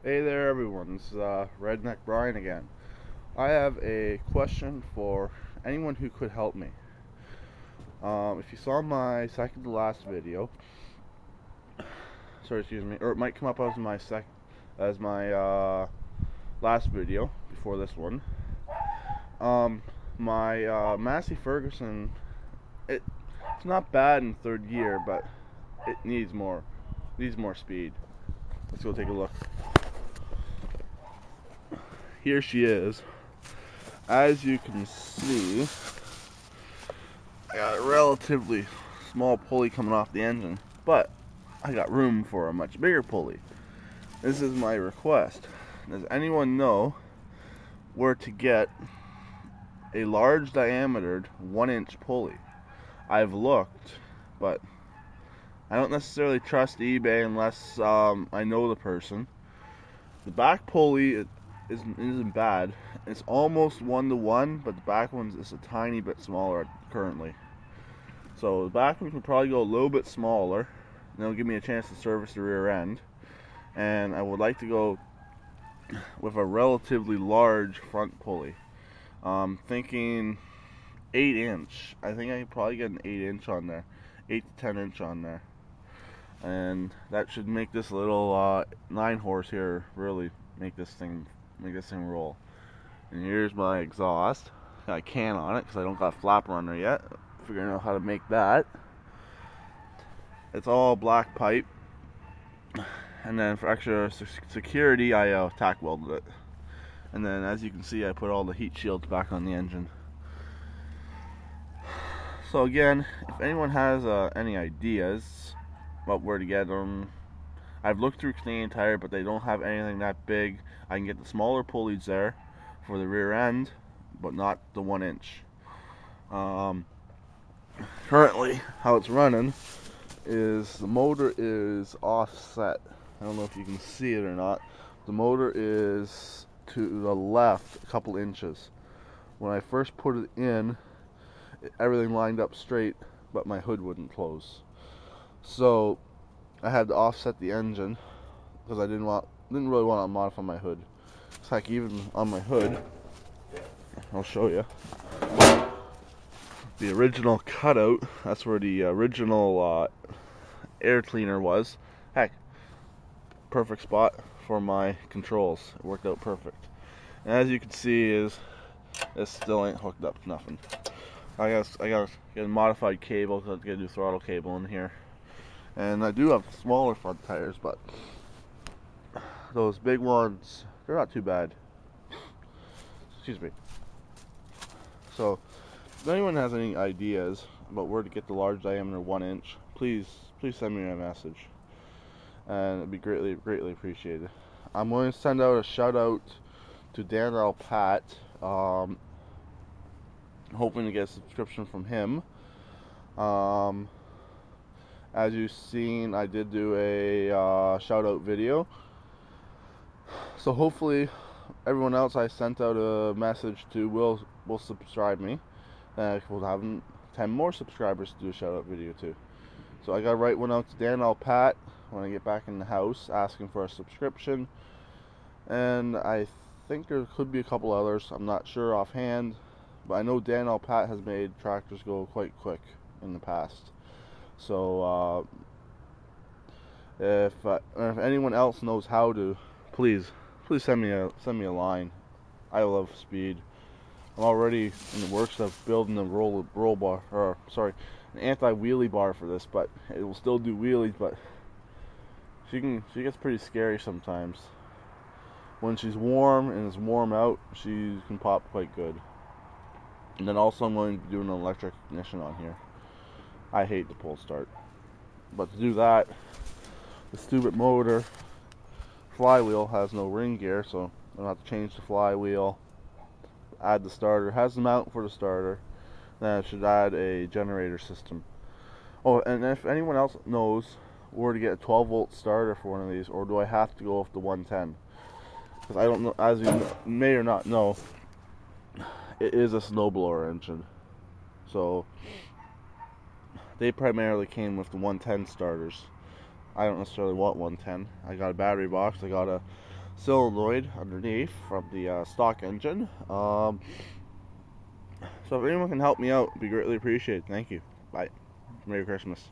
Hey there everyone, this is Redneck Brian again. I have a question for anyone who could help me. If you saw my second to last video, or it might come up as my last video before this one. My Massey Ferguson, it's not bad in third gear, but it needs more speed. Let's go take a look. Here she is. As you can see, I got a relatively small pulley coming off the engine, but I got room for a much bigger pulley. This is my request. Does anyone know where to get a large diametered 1-inch pulley? I've looked, but I don't necessarily trust eBay unless I know the person. The back pulley isn't bad. It's almost 1-to-1, but the back one's just a tiny bit smaller currently. So the back one could probably go a little bit smaller, and it'll give me a chance to service the rear end. And I would like to go with a relatively large front pulley. Thinking 8-inch. I think I could probably get an 8-inch on there, 8 to 10-inch on there, and that should make this little 9-horse here really make this thing roll. And here's my exhaust. Got a can on it because I don't got a flapper on there yet. Figuring out how to make that. It's all black pipe, and then for extra security, I tack welded it. And then, as you can see, I put all the heat shields back on the engine. So again, if anyone has any ideas about where to get them, I've looked through Canadian Tire, but they don't have anything that big. I can get the smaller pulleys there for the rear end, but not the 1-inch. Currently, how it's running is the motor is offset. I don't know if you can see it or not. The motor is to the left a couple inches. When I first put it in, everything lined up straight, but my hood wouldn't close. So I had to offset the engine because I didn't really want to modify my hood. It's like even on my hood, I'll show you. The original cutout, that's where the original air cleaner was. Heck, perfect spot for my controls. It worked out perfect. And as you can see, is this still ain't hooked up to nothing. I gotta get a modified cable because I gotta do throttle cable in here. And I do have smaller front tires, but those big ones, they're not too bad. Excuse me. So, if anyone has any ideas about where to get the large diameter 1-inch, please send me a message, and it'd be greatly appreciated. I'm going to send out a shout out to Help.AVI, hoping to get a subscription from him. As you've seen, I did do a shout out video, so hopefully everyone else I sent out a message to will subscribe me. We'll have 10 more subscribers to do a shout out video too. So I gotta write one out to Dan when I get back in the house, asking for a subscription. And I think there could be a couple others. I'm not sure offhand, but I know Dan has made tractors go quite quick in the past. So if anyone else knows how to, please send me a line. I love speed. I'm already in the works of building a an anti-wheelie bar for this, but it will still do wheelies, but she gets pretty scary sometimes. When she's warm and it's warm out, she can pop quite good. And then also I'm going to be doing an electric ignition on here. I hate the pull start, but to do that, the stupid motor flywheel has no ring gear, so I'll have to change the flywheel, add the starter. It has the mount for the starter. Then I should add a generator system. Oh, and if anyone else knows where to get a 12-volt starter for one of these, or do I have to go with the 110? Because I don't know, as you may or not know, it is a snowblower engine. So they primarily came with the 110 starters. I don't necessarily want 110. I got a battery box. I got a solenoid underneath from the stock engine. So if anyone can help me out, it'd be greatly appreciated. Thank you. Bye. Merry Christmas.